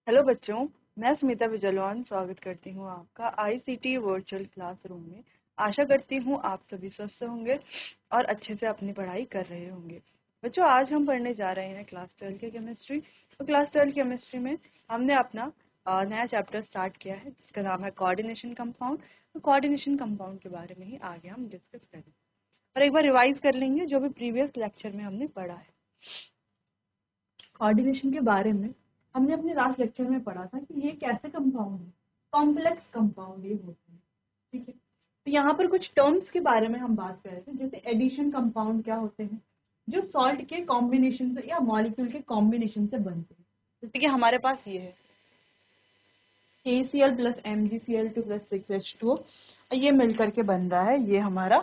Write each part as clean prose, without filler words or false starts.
Hello बच्चों, मैं स्मिता विजयलवान स्वागत करती हूँ आपका आईसीटी वर्चुअल क्लासरूम में। आशा करती हूँ आप सभी स्वस्थ होंगे और अच्छे से अपनी पढ़ाई कर रहे होंगे। बच्चों, आज हम पढ़ने जा रहे हैं क्लास 12 की केमिस्ट्री। तो क्लास 12 केमिस्ट्री में हमने अपना नया चैप्टर स्टार्ट किया है जिसका नाम है कोऑर्डिनेशन कंपाउंड। तो कोऑर्डिनेशन कंपाउंड के बारे में ही आगे हम डिस्कस करेंगे और एक बार रिवाइज कर लेंगे जो भी प्रीवियस लेक्चर में हमने पढ़ा है। कोऑर्डिनेशन के बारे में हमने अपने लास्ट लेक्चर में पढ़ा था कि ये कैसे कंपाउंड है, कॉम्प्लेक्स कंपाउंड ये होते हैं। ठीक है, तो यहाँ पर कुछ टर्म्स के बारे में हम बात कर रहे थे, जैसे एडिशन कंपाउंड क्या होते हैं, जो सॉल्ट के कॉम्बिनेशन से या मॉलिक्यूल के कॉम्बिनेशन से बनते हैं। जैसे कि हमारे पास ये है KCl plus MgCl2 plus 6H2O, ये मिलकर के बन रहा है ये हमारा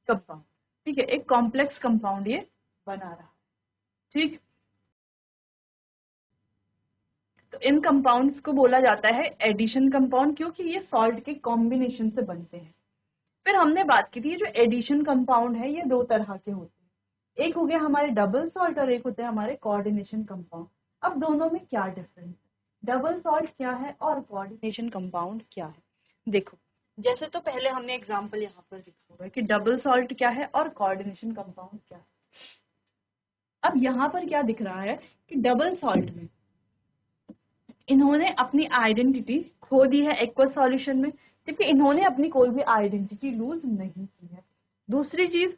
कंपाउंड। ठीक है, एक कॉम्प्लेक्स कंपाउंड ये बना रहा है। ठीक, तो इन कंपाउंड्स को बोला जाता है एडिशन कंपाउंड, क्योंकि ये सॉल्ट के कॉम्बिनेशन से बनते हैं। फिर हमने बात की थी, ये जो एडिशन कंपाउंड है ये दो तरह के होते हैं, एक हो गया हमारे डबल सॉल्ट और एक होते हैं हमारे कोऑर्डिनेशन कंपाउंड। अब दोनों में क्या डिफरेंस है, डबल सॉल्ट क्या है और कोऑर्डिनेशन कंपाउंड क्या है। देखो, जैसे तो पहले हमने एग्जांपल यहाँ पर लिखा हुआ है कि डबल सॉल्ट क्या है और कोऑर्डिनेशन कंपाउंड क्या है। अब यहाँ पर क्या दिख रहा है कि डबल सॉल्ट में इन्होंने अपनी आइडेंटिटी खो दी है एक्वस सॉल्यूशन में, जबकि इन्होंने अपनी कोई भी आइडेंटिटी लूज नहीं की है। दूसरी चीज,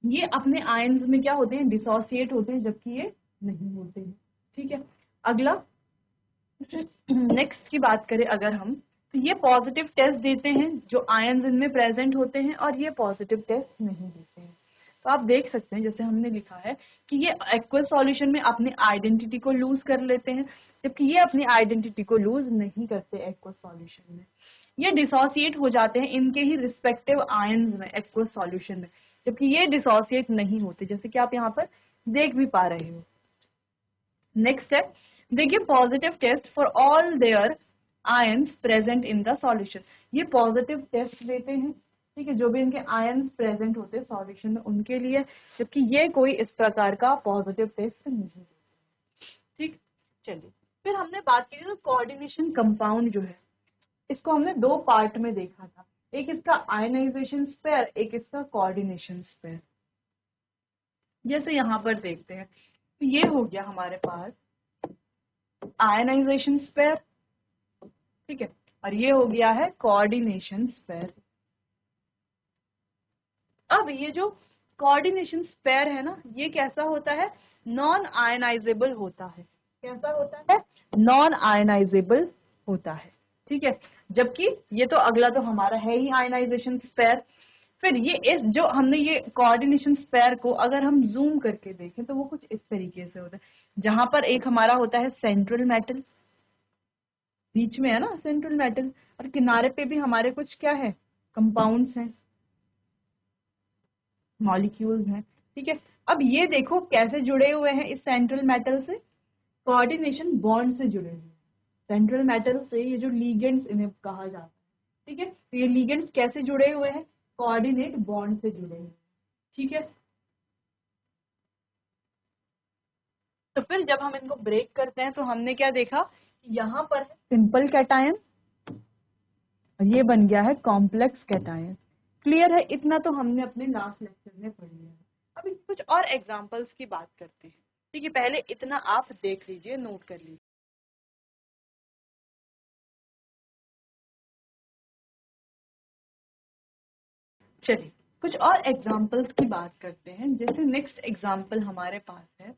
ये अपने आयंस में क्या होते हैं, डिसोसिएट होते हैं, जबकि ये नहीं होते हैं। ठीक है, अगला नेक्स्ट की बात करें अगर हम, तो ये पॉजिटिव टेस्ट देते हैं जो आयंस इनमें प्रेजेंट होते हैं और ये पॉजिटिव टेस्ट नहीं देते हैं। तो आप देख सकते हैं जैसे हमने लिखा है कि ये एक्वस सॉल्यूशन में अपनी आइडेंटिटी को लूज कर लेते हैं, जबकि ये अपनी आइडेंटिटी को लूज नहीं करते एक्वस सॉल्यूशन में। ये डिसोसिएट हो जाते हैं इनके ही रिस्पेक्टिव आयंस में एक्वस सॉल्यूशन में, जबकि ये डिसोसिएट नहीं होते, जैसे कि आप यहाँ पर देख भी पा रहे हो। नेक्स्ट है, देखिए positive test for all their ions present in the solution. ये पॉजिटिव टेस्ट देते हैं, ठीक है, जो भी इनके आयंस प्रेजेंट होते हैं सॉल्यूशन में उनके लिए, जबकि ये कोई इस प्रकार का पॉजिटिव टेस्ट नहीं देते। ठीक, चलिए फिर हमने बात की तो कोऑर्डिनेशन कंपाउंड जो है इसको हमने दो पार्ट में देखा था, एक इसका आयनाइजेशन स्पेयर, एक इसका कोऑर्डिनेशन स्पेयर। जैसे यहाँ पर देखते हैं, तो ये हो गया हमारे पास आयनाइजेशन स्पेयर, ठीक है, और ये हो गया है कोऑर्डिनेशन स्पेयर। अब ये जो कोऑर्डिनेशन स्पेयर है ना, ये कैसा होता है, नॉन आयनाइजेबल होता है। कैसा होता है, नॉन आयनाइजेबल होता है। ठीक है, जबकि ये तो अगला तो हमारा है ही आयनाइजेशन स्पेयर। फिर ये इस जो हमने ये कोऑर्डिनेशन स्पेयर को अगर हम जूम करके देखें तो वो कुछ इस तरीके से होता है, जहां पर एक हमारा होता है सेंट्रल मेटल, बीच में है ना सेंट्रल मेटल, और किनारे पे भी हमारे कुछ क्या है, कंपाउंड्स हैं, मॉलिक्यूल्स हैं। ठीक है, अब ये देखो कैसे जुड़े हुए हैं इस सेंट्रल मेटल से, कोऑर्डिनेशन बॉन्ड से जुड़े हुए हैं। सेंट्रल मेटल से ये जो लीगेंड्स इन्हें कहा जाता है, ठीक है, तो ये लीगेंड्स कैसे जुड़े हुए हैं, कोऑर्डिनेट बॉन्ड से जुड़े हुए हैं। ठीक है, तो फिर जब हम इनको ब्रेक करते हैं तो हमने क्या देखा, यहाँ पर है सिंपल कैटायन और ये बन गया है कॉम्प्लेक्स कैटायन। क्लियर है, इतना तो हमने अपने लास्ट लेक्चर में पढ़ लिया है। अब कुछ और एग्जांपल्स की बात करते हैं। ठीक है, पहले इतना आप देख लीजिए, नोट कर लीजिए। चलिए कुछ और एग्जांपल्स की बात करते हैं। जैसे नेक्स्ट एग्जांपल हमारे पास है,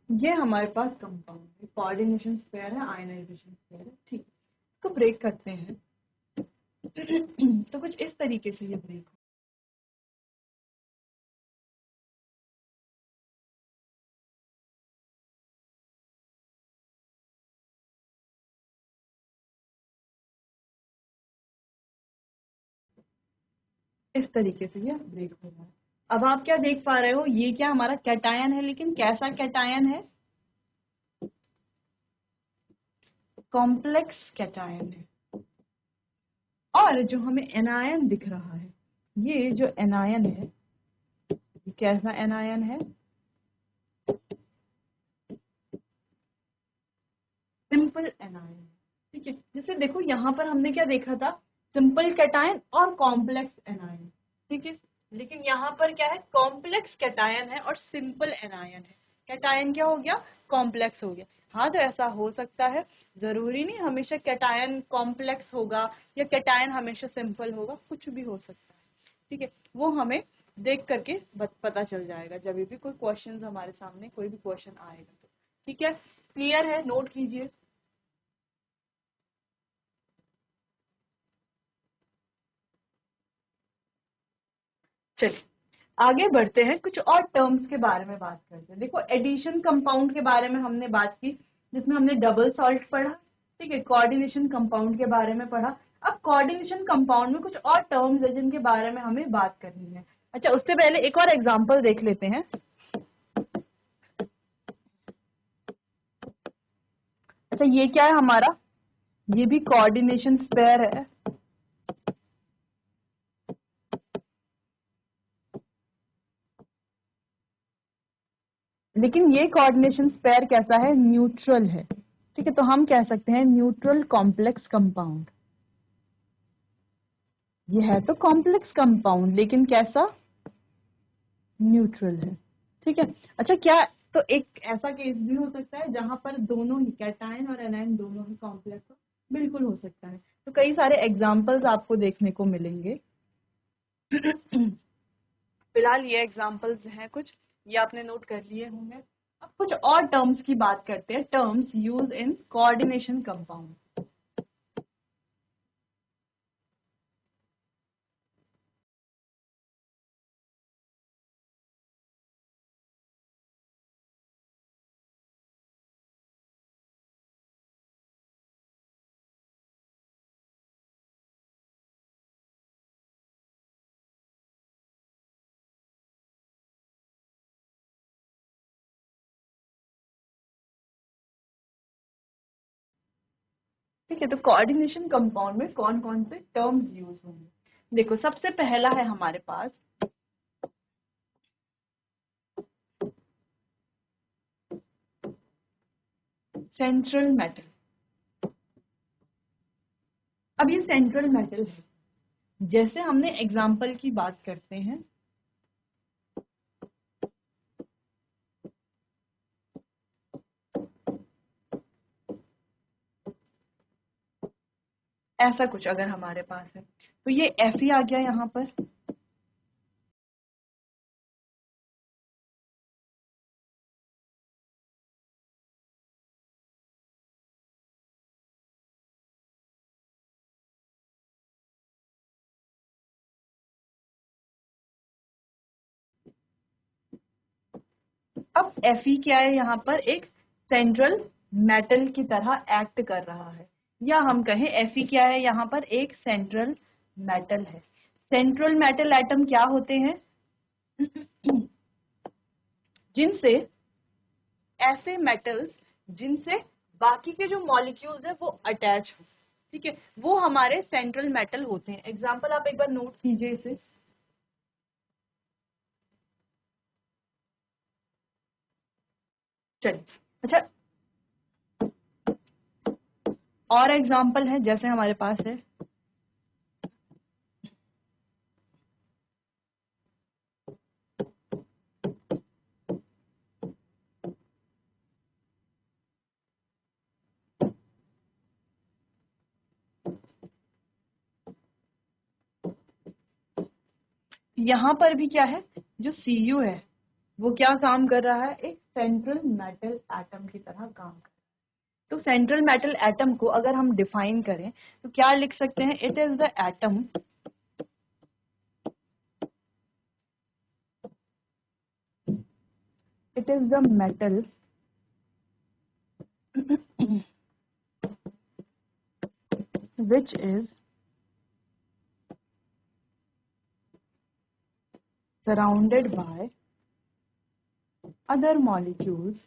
ये हमारे पास कंपाउंड है, कोऑर्डिनेशन स्पेयर है, आयनाइजेशन स्पेयर है। ठीक, इसको ब्रेक करते हैं तो कुछ इस तरीके से ये ब्रेक हो, इस तरीके से ये ब्रेक हो रहा है। अब आप क्या देख पा रहे हो, ये क्या हमारा कैटायन है, लेकिन कैसा कैटायन है, कॉम्प्लेक्स कैटायन है। और जो हमें एनायन दिख रहा है, ये जो एनायन है, ये कैसा एनायन है? Simple anion. ठीक है, जैसे देखो यहाँ पर हमने क्या देखा था, सिंपल कैटायन और कॉम्प्लेक्स एनायन। ठीक है, लेकिन यहाँ पर क्या है, कॉम्प्लेक्स कैटायन है और सिंपल एनायन है। कैटायन क्या हो गया, कॉम्प्लेक्स हो गया। हाँ, तो ऐसा हो सकता है, जरूरी नहीं हमेशा कैटायन कॉम्प्लेक्स होगा या कैटायन हमेशा सिंपल होगा, कुछ भी हो सकता है। ठीक है, वो हमें देख करके पता चल जाएगा जब भी कोई क्वेश्चन हमारे सामने कोई भी क्वेश्चन आएगा तो। ठीक है, क्लियर है, नोट कीजिए। चलिए आगे बढ़ते हैं, कुछ और टर्म्स के बारे में बात करते हैं। देखो एडिशन कंपाउंड के बारे में हमने बात की, जिसमें हमने डबल सॉल्ट पढ़ा। ठीक है, कोऑर्डिनेशन कंपाउंड के बारे में पढ़ा। अब कोऑर्डिनेशन कंपाउंड में कुछ और टर्म्स है जिनके बारे में हमें बात करनी है। अच्छा, उससे पहले एक और एग्जांपल देख लेते हैं। अच्छा, ये क्या है हमारा, ये भी कोऑर्डिनेशन पेयर है। लेकिन ये कोऑर्डिनेशन पेयर कैसा है, न्यूट्रल है। ठीक है, तो हम कह सकते हैं न्यूट्रल कॉम्प्लेक्स कंपाउंड। ये है तो कॉम्प्लेक्स कंपाउंड, लेकिन कैसा, न्यूट्रल है। ठीक है, अच्छा क्या, तो एक ऐसा केस भी हो सकता है जहां पर दोनों ही कैटायन और एनायन दोनों ही कॉम्प्लेक्स हो, बिल्कुल हो सकता है। तो कई सारे एग्जांपल्स आपको देखने को मिलेंगे। फिलहाल ये एग्जांपल्स हैं कुछ, ये आपने नोट कर लिए होंगे। अब कुछ और टर्म्स की बात करते हैं, terms use in coordination compound. ठीक है, तो कोऑर्डिनेशन कंपाउंड में कौन कौन से टर्म्स यूज होंगे? देखो, सबसे पहला है हमारे पास सेंट्रल मेटल। अब ये सेंट्रल मेटल है, जैसे हमने एग्जाम्पल की बात करते हैं, ऐसा कुछ अगर हमारे पास है तो ये Fe आ गया यहाँ पर। अब Fe क्या है, यहाँ पर एक सेंट्रल मेटल की तरह एक्ट कर रहा है, या हम कहें Fe क्या है, यहाँ पर एक सेंट्रल मेटल है। सेंट्रल मेटल एटम क्या होते हैं, जिनसे, ऐसे मेटल्स जिनसे बाकी के जो मॉलिक्यूल्स है वो अटैच हो। ठीक है, वो हमारे सेंट्रल मेटल होते हैं। एग्जाम्पल आप एक बार नोट कीजिए इसे। चलिए, अच्छा और एग्जाम्पल है, जैसे हमारे पास है यहाँ पर भी क्या है, जो Cu है वो क्या काम कर रहा है, एक सेंट्रल मेटल एटम की तरह काम कर रहा है। तो सेंट्रल मेटल एटम को अगर हम डिफाइन करें तो क्या लिख सकते हैं, it is the atom it is the metal which is surrounded by other molecules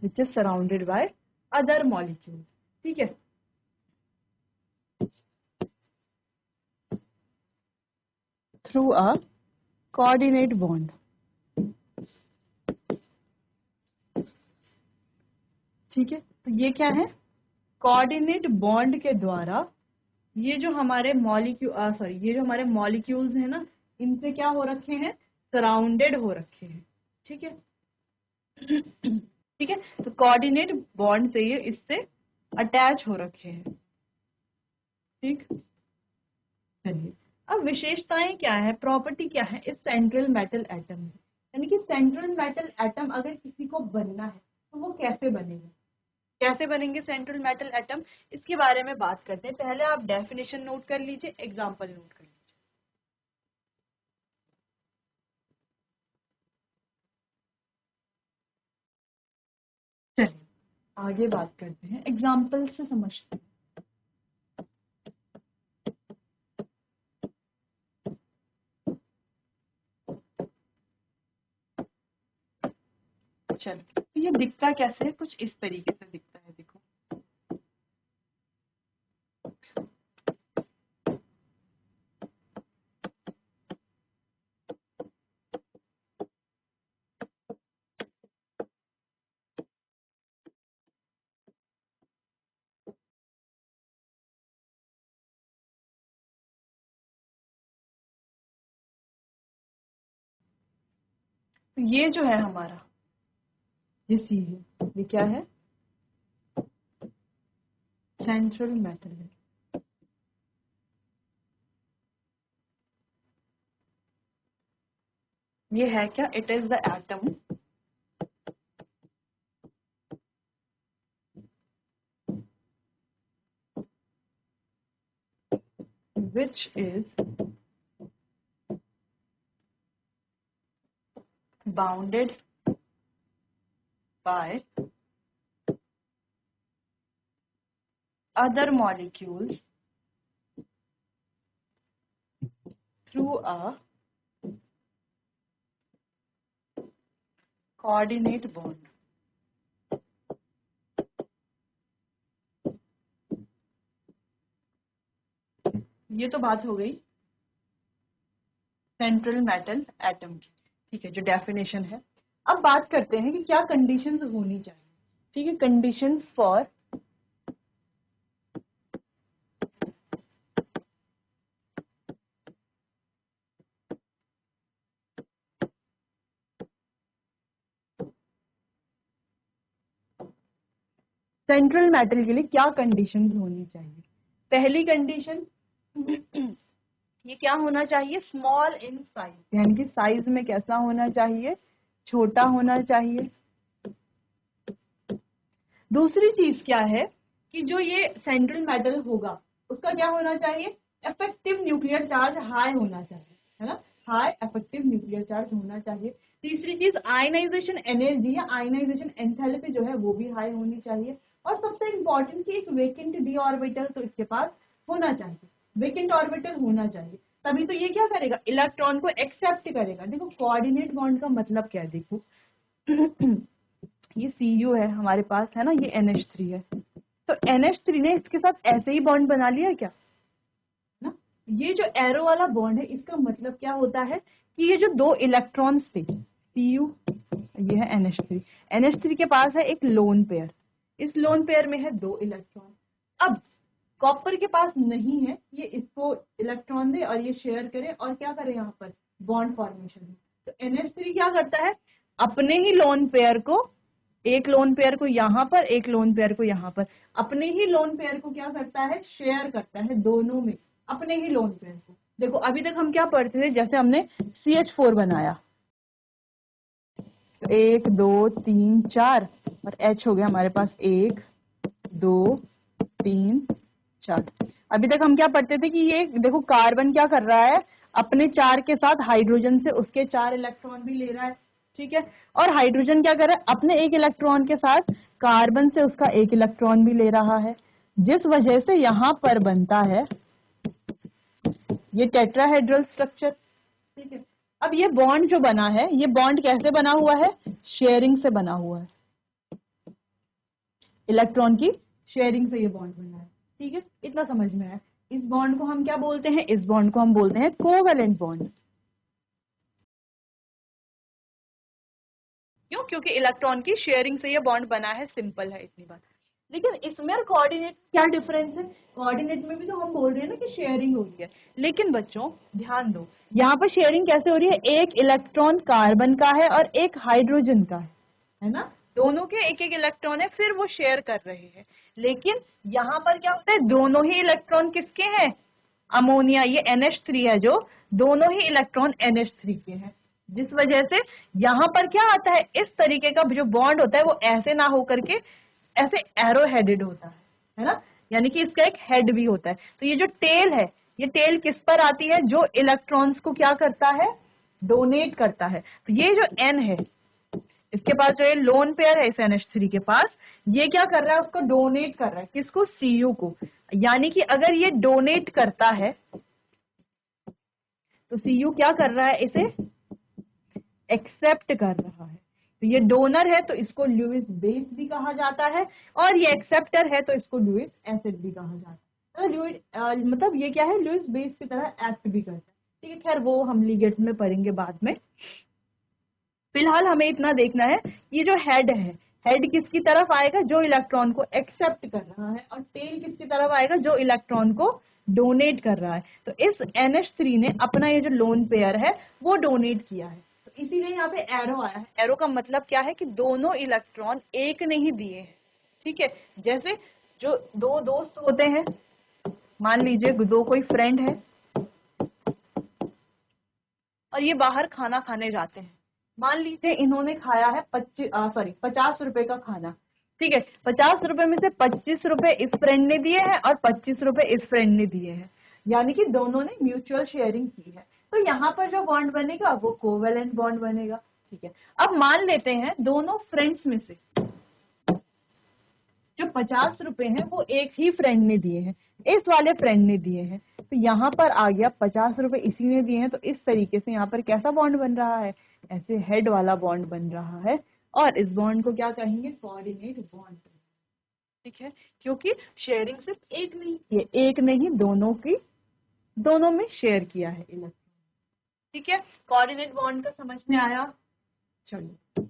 which is surrounded by other molecules. ठीक है, थ्रू अ कोऑर्डिनेट बॉन्ड। ठीक है, तो ये क्या है, कोऑर्डिनेट बॉन्ड के द्वारा ये जो हमारे मॉलिक्यूल्स हैं ना, इनसे क्या हो रखे हैं, सराउंडेड हो रखे हैं। ठीक है ठीक है, तो कोऑर्डिनेट बॉन्ड से ये इससे अटैच हो रखे हैं। ठीक, चलिए अब विशेषताएं क्या है, प्रॉपर्टी क्या है इस सेंट्रल मेटल एटम में, यानी कि सेंट्रल मेटल एटम अगर किसी को बनना है तो वो कैसे बनेगा, कैसे बनेंगे सेंट्रल मेटल एटम, इसके बारे में बात करते हैं। पहले आप डेफिनेशन नोट कर लीजिए, एग्जांपल नोट कर लीजिए। चलिए आगे बात करते हैं, एग्जांपल से समझते हैं। चलो, तो ये दिखता कैसे है, कुछ इस तरीके से दिखता है, देखो। तो ये जो है हमारा, ये सी है, ये क्या है, सेंट्रल मेटल है। ये है क्या, it is the atom which is bounded by other molecules through a coordinate bond। ये तो बात हो गई सेंट्रल मेटल एटम की। ठीक है, जो डेफिनेशन है। अब बात करते हैं कि क्या कंडीशंस होनी चाहिए। ठीक है, कंडीशंस फॉर सेंट्रल मेटल के लिए क्या कंडीशंस होनी चाहिए। पहली कंडीशन, ये क्या होना चाहिए, स्मॉल इन साइज, यानी कि साइज में कैसा होना चाहिए, छोटा होना चाहिए। दूसरी चीज क्या है कि जो ये सेंट्रल मेटल होगा उसका क्या होना चाहिए, इफेक्टिव न्यूक्लियर चार्ज हाई होना चाहिए, है ना, हाई इफेक्टिव न्यूक्लियर चार्ज होना चाहिए। तीसरी चीज आयनाइजेशन एनर्जी या आयनाइजेशन एंथैल्पी जो है वो भी हाई होनी चाहिए। और सबसे इंपॉर्टेंट कि एक वेकेंट डी ऑर्बिटल तो इसके पास होना चाहिए, वेकेंट ऑर्बिटल होना चाहिए, तभी तो ये क्या करेगा, इलेक्ट्रॉन को एक्सेप्ट करेगा। देखो कोऑर्डिनेट बॉन्ड का मतलब क्या है, देखो ये Cu है हमारे पास, है ना, ये NH3 है, तो NH3 ने इसके साथ ऐसे ही बॉन्ड बना लिया क्या ना। ये जो एरो वाला बॉन्ड है इसका मतलब क्या होता है कि ये जो दो इलेक्ट्रॉन्स थे Cu, ये है NH3 के पास है एक लोन पेयर, इस लोन पेयर में है दो इलेक्ट्रॉन। अब कॉपर के पास नहीं है, ये इसको इलेक्ट्रॉन दे और ये शेयर करे और क्या करे, यहाँ पर बॉन्ड फॉर्मेशन है। तो NH3 क्या करता है, अपने ही लोन पेयर को, एक लोन पेयर को यहाँ पर, एक लोन पेयर को यहाँ पर, अपने ही लोन पेयर को क्या करता है, शेयर करता है दोनों में, अपने ही लोन पेयर को। देखो अभी तक हम क्या पढ़ते थे, जैसे हमने CH4 बनाया, तो 1 2 3 4 और H हो गया हमारे पास 1 2 3 4। अभी तक हम क्या पढ़ते थे कि ये देखो कार्बन क्या कर रहा है, अपने 4 के साथ हाइड्रोजन से उसके 4 इलेक्ट्रॉन भी ले रहा है। ठीक है, और हाइड्रोजन क्या कर रहा है, अपने 1 इलेक्ट्रॉन के साथ कार्बन से उसका 1 इलेक्ट्रॉन भी ले रहा है, जिस वजह से यहाँ पर बनता है ये टेट्राहेड्रल स्ट्रक्चर। ठीक है, अब ये बॉन्ड जो बना है, ये बॉन्ड कैसे बना हुआ है, शेयरिंग से बना हुआ है। इलेक्ट्रॉन की शेयरिंग से ये बॉन्ड बना है। ठीक है, इतना समझ में आया। इस बॉन्ड को हम क्या बोलते हैं? इस बॉन्ड को हम बोलते हैं कोवेलेंट बॉन्ड। क्यों? क्योंकि इलेक्ट्रॉन की शेयरिंग से ये बॉन्ड बना है, सिंपल है, इतनी बात। लेकिन इसमें और कोऑर्डिनेट क्या डिफरेंस है? कोऑर्डिनेट में भी तो हम बोल रहे हैं ना कि शेयरिंग हो रही है, लेकिन बच्चों ध्यान दो, यहाँ पर शेयरिंग कैसे हो रही है? एक इलेक्ट्रॉन कार्बन का है और एक हाइड्रोजन का है ना? दोनों के एक एक इलेक्ट्रॉन है, फिर वो शेयर कर रहे हैं। लेकिन यहाँ पर क्या होता है? दोनों ही इलेक्ट्रॉन किसके हैं? अमोनिया, ये NH3 है, जो दोनों ही इलेक्ट्रॉन NH3 के हैं, जिस वजह से यहाँ पर क्या आता है? इस तरीके का जो बॉन्ड होता है वो ऐसे ना होकर के ऐसे एरो हेडेड होता है ना? यानी कि इसका एक हेड भी होता है। तो ये जो टेल है, ये टेल किस पर आती है? जो इलेक्ट्रॉन्स को क्या करता है? डोनेट करता है। तो ये जो N है, इसके पास जो ये लोन पेयर है इस NH3 के पास, ये क्या कर रहा है? उसको डोनेट कर रहा है। किसको? Cu को। यानी कि अगर ये डोनेट करता है तो Cu क्या कर रहा है? इसे एक्सेप्ट कर रहा है। तो ये डोनर है तो इसको लुईस बेस भी कहा जाता है, और ये एक्सेप्टर है तो इसको लुईस एसिड भी कहा जाता है। तो लुईस मतलब ये क्या है? लुईस बेस की तरह एक्ट भी करता है। ठीक है, खैर वो हम लिगेंड्स में पढ़ेंगे बाद में। फिलहाल हमें इतना देखना है, ये जो हेड है, हेड किसकी तरफ आएगा? जो इलेक्ट्रॉन को एक्सेप्ट कर रहा है, और टेल किसकी तरफ आएगा? जो इलेक्ट्रॉन को डोनेट कर रहा है। तो इस NH3 ने अपना ये जो लोन पेयर है वो डोनेट किया है, तो इसीलिए यहाँ पे एरो आया है। एरो का मतलब क्या है? कि दोनों इलेक्ट्रॉन एक नहीं दिए हैं। ठीक है, जैसे जो दो दोस्त होते हैं, मान लीजिए दो कोई फ्रेंड है और ये बाहर खाना खाने जाते हैं। मान लीजिए इन्होंने खाया है 50 रुपए का खाना। ठीक है, 50 रुपए में से 25 रुपए इस फ्रेंड ने दिए हैं और 25 रुपए इस फ्रेंड ने दिए हैं, यानी कि दोनों ने म्यूचुअल शेयरिंग की है। तो यहाँ पर जो बॉन्ड बनेगा वो कोवेलेंट बॉन्ड बनेगा। ठीक है, अब मान लेते हैं दोनों फ्रेंड्स में से जो 50 रुपए हैं वो एक ही फ्रेंड ने दिए हैं, इस वाले फ्रेंड ने दिए हैं। तो यहाँ पर आ गया 50 रुपए इसी ने दिए हैं, तो इस तरीके से यहाँ पर कैसा बॉन्ड बन रहा है? ऐसे हेड वाला बॉन्ड बन रहा है, और इस बॉन्ड को क्या कहेंगे? Coordinate bond. ठीक है, क्योंकि शेयरिंग सिर्फ एक नहीं, ये एक नहीं, दोनों में शेयर किया है इलेक्ट्रॉन। ठीक है, कोऑर्डिनेट बॉन्ड का समझ में आया? चलिए,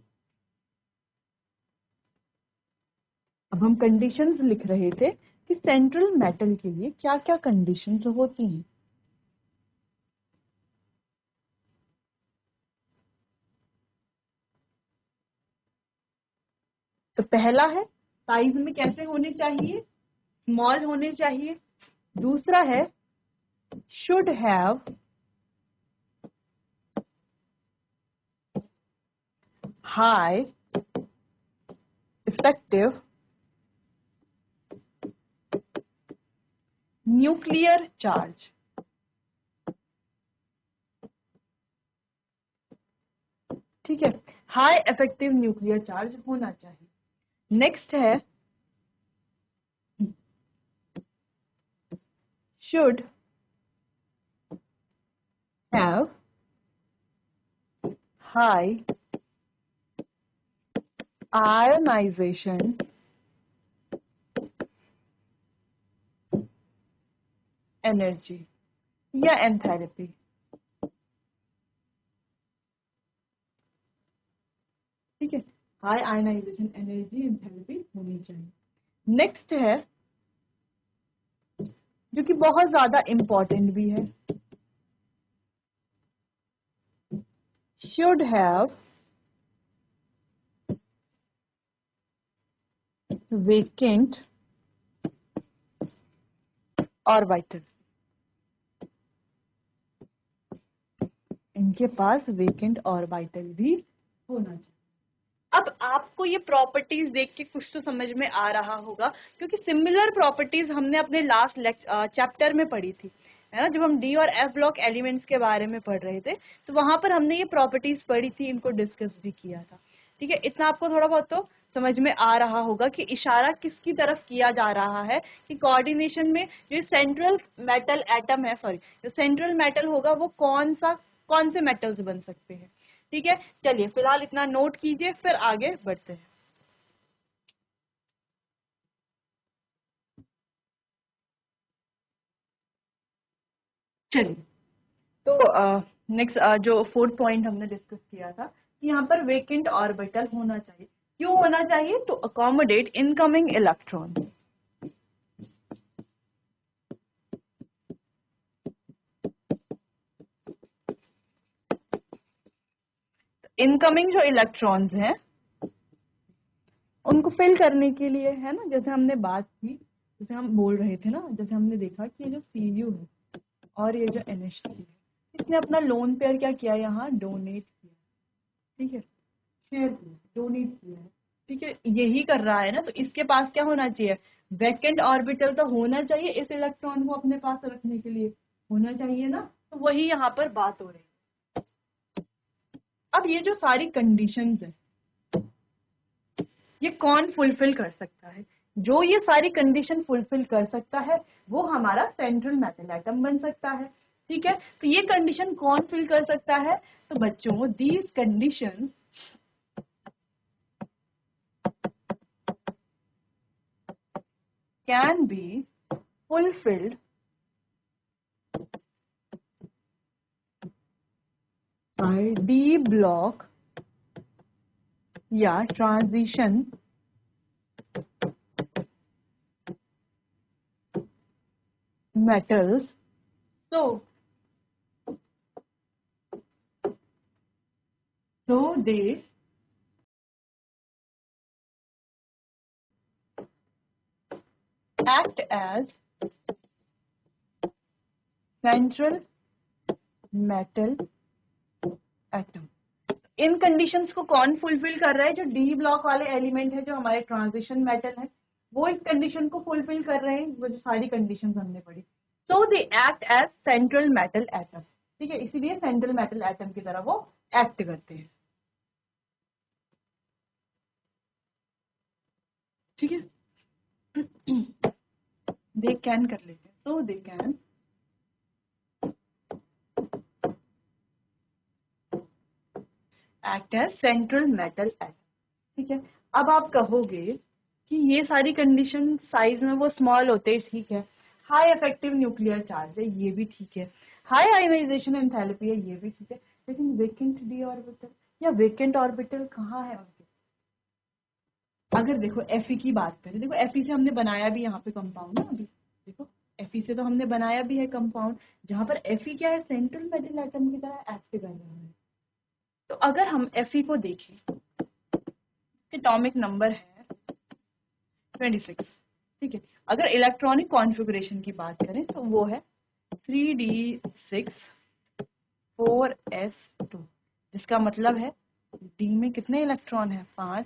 अब हम कंडीशंस लिख रहे थे कि सेंट्रल मेटल के लिए क्या क्या कंडीशंस होती हैं। तो पहला है, साइज में कैसे होने चाहिए? स्मॉल होने चाहिए। दूसरा है, should have high effective nuclear charge. ठीक है, हाई इफेक्टिव न्यूक्लियर चार्ज होना चाहिए। नेक्स्ट है, should have high ionization energy या एंथैल्पी। ठीक है, हाई आयोनाइजेशन एनर्जी एंथैल्पी होनी चाहिए। नेक्स्ट है, जो कि बहुत ज्यादा इंपॉर्टेंट भी है, शुड हैव वेकेंट ऑर्बिटल। इनके पास वेकेंट ऑर्बिटल भी होना चाहिए। अब आपको ये प्रॉपर्टीज देख के कुछ तो समझ में आ रहा होगा, क्योंकि सिमिलर प्रॉपर्टीज हमने अपने लास्ट चैप्टर में पढ़ी थी, है ना? जब हम डी और एफ ब्लॉक एलिमेंट्स के बारे में पढ़ रहे थे, तो वहां पर हमने ये प्रॉपर्टीज पढ़ी थी, इनको डिस्कस भी किया था। ठीक है, इतना आपको थोड़ा बहुत तो समझ में आ रहा होगा कि इशारा किसकी तरफ किया जा रहा है, कि कोऑर्डिनेशन में जो सेंट्रल मेटल एटम है, सॉरी, जो सेंट्रल मेटल होगा वो कौन से मेटल्स बन सकते हैं। ठीक है, चलिए फिलहाल इतना नोट कीजिए, फिर आगे बढ़ते हैं। चलिए, तो नेक्स्ट जो फोर्थ पॉइंट हमने डिस्कस किया था कि यहाँ पर वेकेंट ऑर्बिटल होना चाहिए। क्यों होना चाहिए? To accommodate incoming electron. Incoming जो इलेक्ट्रॉन्स हैं उनको फिल करने के लिए, है ना, जैसे हमने बात की, जैसे हम बोल रहे थे ना, जैसे हमने देखा कि ये जो Cu है और ये जो NH3 है, इसने अपना लोन पेयर क्या किया, यहाँ डोनेट किया, ठीक है, शेयर किया, डोनेट किया है, ठीक है, यही कर रहा है ना। तो इसके पास क्या होना चाहिए? वैकेंट ऑर्बिटल तो होना चाहिए इस इलेक्ट्रॉन को अपने पास रखने के लिए, होना चाहिए ना। तो वही यहाँ पर बात हो रही है। अब ये जो सारी कंडीशंस है, ये कौन फुलफिल कर सकता है? जो ये सारी कंडीशन फुलफिल कर सकता है वो हमारा सेंट्रल मेटल एटम बन सकता है, ठीक है। तो ये कंडीशन कौन फिल कर सकता है? तो बच्चों, these condition can be fulfilled by D block या transition metals. So they act as central metal atom. इन कंडीशंस को कौन फुलफिल कर रहा है? जो डी ब्लॉक वाले एलिमेंट है, जो हमारे ट्रांजिशन मेटल है, वो इस कंडीशन को फुलफिल कर रहे हैं, वो जो सारी कंडीशंस हमने पढ़ी। So they act as central metal atom, ठीक है, इसीलिए सेंट्रल मेटल एटम की तरह वो एक्ट करते हैं, ठीक है। दे कैन कर लेते हैं, so they can act as central metal atom, ठीक है। अब आप कहोगे कि ये सारी कंडीशन साइज में वो स्मॉल होते हैं, ठीक है, हाई इफेक्टिव न्यूक्लियर चार्ज है, ये भी ठीक है, हाई आयोनाइजेशन एंथैल्पी है, ये भी ठीक है, लेकिन वेकेंट डी ऑर्बिटल या वेकेंट ऑर्बिटल कहाँ है उनके? अगर देखो Fe की बात करें, देखो Fe से हमने बनाया भी यहाँ पे कंपाउंड ना, अभी देखो Fe से तो हमने बनाया भी है कंपाउंड, जहां पर Fe क्या है, सेंट्रल मेटल एटम की तरह एक्ट कर रहा है। तो अगर हम Fe को देखें, एटॉमिक नंबर है 26, ठीक है। अगर इलेक्ट्रॉनिक कॉन्फ़िगरेशन की बात करें तो वो है 3d6 4s2, जिसका मतलब है D में कितने इलेक्ट्रॉन है? 5,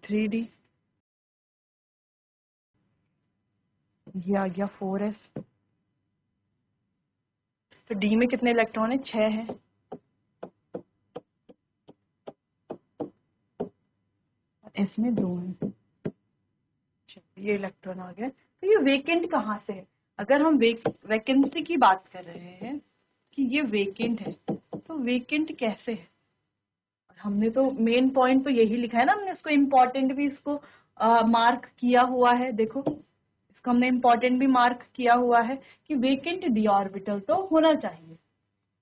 3d, ये आ गया 4s। तो D में कितने इलेक्ट्रॉन है? 6 है, और S में 2 है, ये इलेक्ट्रॉन आ गया। तो ये वेकेंट कहाँ से है? अगर हम वैकेंसी की बात कर रहे हैं कि ये वेकेंट है, तो वेकेंट कैसे है? हमने तो मेन पॉइंट तो यही लिखा है ना, हमने इसको इम्पोर्टेंट भी इसको मार्क किया हुआ है, देखो इसको हमने इम्पोर्टेंट भी मार्क किया हुआ है कि वेकेंट डी ऑर्बिटल तो होना चाहिए।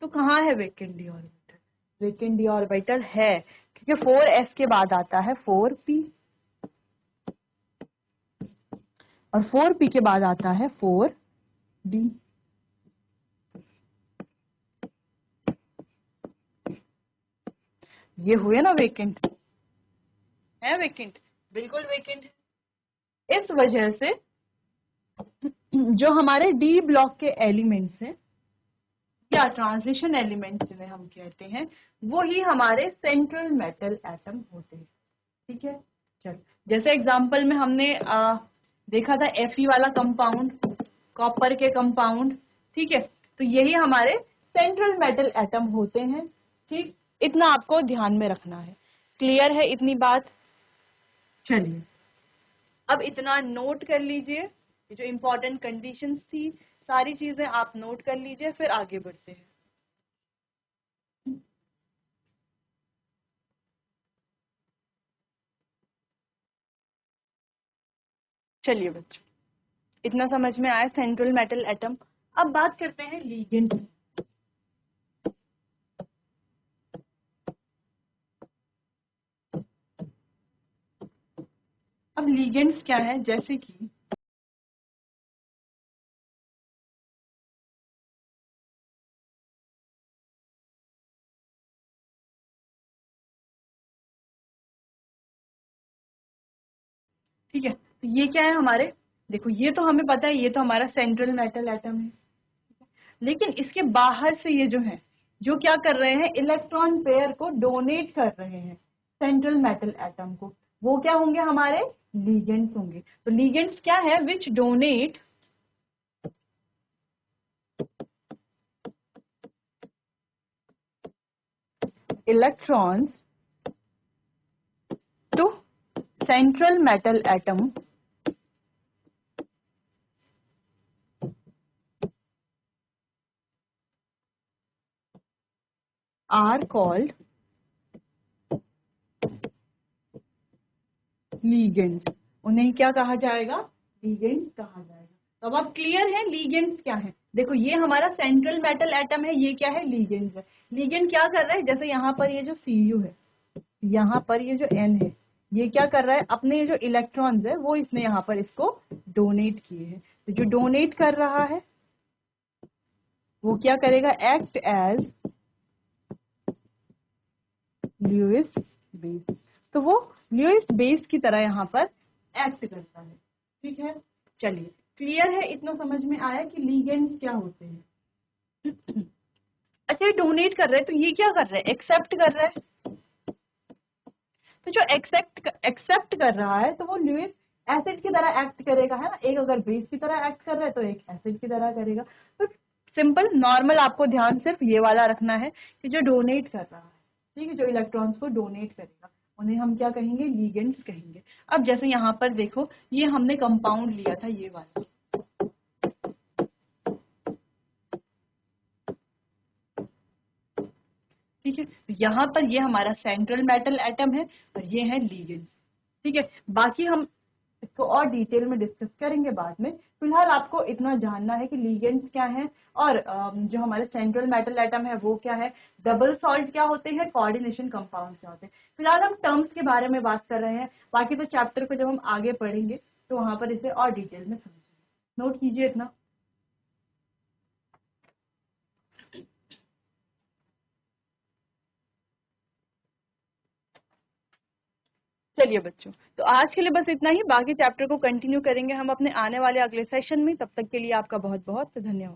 तो कहाँ है vacant D orbital? Vacant D orbital है, क्योंकि 4s के बाद आता है 4p, और 4p के बाद आता है 4d। ये हुए ना वेकेंट, है वेकेंट, बिल्कुल वेकेंट है। इस वजह से जो हमारे डी ब्लॉक के एलिमेंट्स हैं या ट्रांजिशन एलिमेंट्स जिन्हें हम कहते हैं, वो ही हमारे सेंट्रल मेटल एटम होते हैं, ठीक है। चल, जैसे एग्जांपल में हमने देखा था Fe वाला कंपाउंड, कॉपर के कंपाउंड, ठीक है, तो यही हमारे सेंट्रल मेटल एटम होते हैं, ठीक। इतना आपको ध्यान में रखना है, क्लियर है इतनी बात? चलिए, अब इतना नोट कर लीजिए, ये जो इम्पोर्टेंट कंडीशंस थी सारी चीजें आप नोट कर लीजिए, फिर आगे बढ़ते हैं। चलिए बच्चों, इतना समझ में आया सेंट्रल मेटल एटम। अब बात करते हैं लिगेंड। अब लिगेंड्स क्या है, जैसे कि ठीक है, तो ये क्या है हमारे, देखो ये तो हमें पता है, ये तो हमारा सेंट्रल मेटल एटम है, लेकिन इसके बाहर से ये जो है, जो क्या कर रहे हैं, इलेक्ट्रॉन पेयर को डोनेट कर रहे हैं सेंट्रल मेटल एटम को, वो क्या होंगे, हमारे लिगेंड्स होंगे। तो लिगेंड्स क्या है, which donate electrons to central metal atom are called ligands। उन्हें क्या कहा जाएगा, ligands कहा जाएगा। तो अब आप क्लियर है ligands क्या है। देखो ये हमारा सेंट्रल मेटल एटम है, ये क्या है, ligands है। ligand क्या कर रहा है, जैसे यहाँ पर ये जो Cu है, यहाँ पर ये जो N है, ये क्या कर रहा है, अपने ये जो इलेक्ट्रॉन्स है वो इसने यहाँ पर इसको डोनेट किए हैं। तो जो डोनेट कर रहा है वो क्या करेगा, एक्ट एज ल्यूइस बेस। तो वो ल्यूइस बेस की तरह यहाँ पर एक्ट करता है। ठीक है, चलिए क्लियर है, इतना समझ में आया कि लिगेंड्स क्या होते हैं। अच्छा ये डोनेट कर रहे हैं, तो ये क्या कर रहा है, एक्सेप्ट कर रहा है। तो जो एक्सेप्ट कर रहा है, तो वो ल्यूइस एसिड की तरह एक्ट करेगा, है ना। एक अगर बेस की तरह एक्ट कर रहा है तो एक एसिड की तरह करेगा। तो सिंपल नॉर्मल आपको ध्यान सिर्फ ये वाला रखना है कि जो डोनेट कर रहा है, ठीक है, जो इलेक्ट्रॉन्स को डोनेट करेगा, उन्हें हम क्या कहेंगे, लिगेंड्स कहेंगे। अब जैसे यहाँ पर देखो, ये हमने कंपाउंड लिया था ये वाला, ठीक है, तो यहाँ पर ये हमारा सेंट्रल मेटल एटम है और ये है लिगेंड्स। ठीक है, बाकी हम इसको और डिटेल में डिस्कस करेंगे बाद में। फिलहाल आपको इतना जानना है कि लिगेंड्स क्या है और जो हमारे सेंट्रल मेटल एटम है वो क्या है, डबल सॉल्ट क्या होते हैं, कोऑर्डिनेशन कंपाउंड क्या होते हैं। फिलहाल हम टर्म्स के बारे में बात कर रहे हैं, बाकी तो चैप्टर को जब हम आगे पढ़ेंगे तो वहां पर इसे और डिटेल में समझेंगे। नोट कीजिए इतना। चलिए बच्चों, तो आज के लिए बस इतना ही, बाकी चैप्टर को कंटिन्यू करेंगे हम अपने आने वाले अगले सेशन में। तब तक के लिए आपका बहुत बहुत धन्यवाद।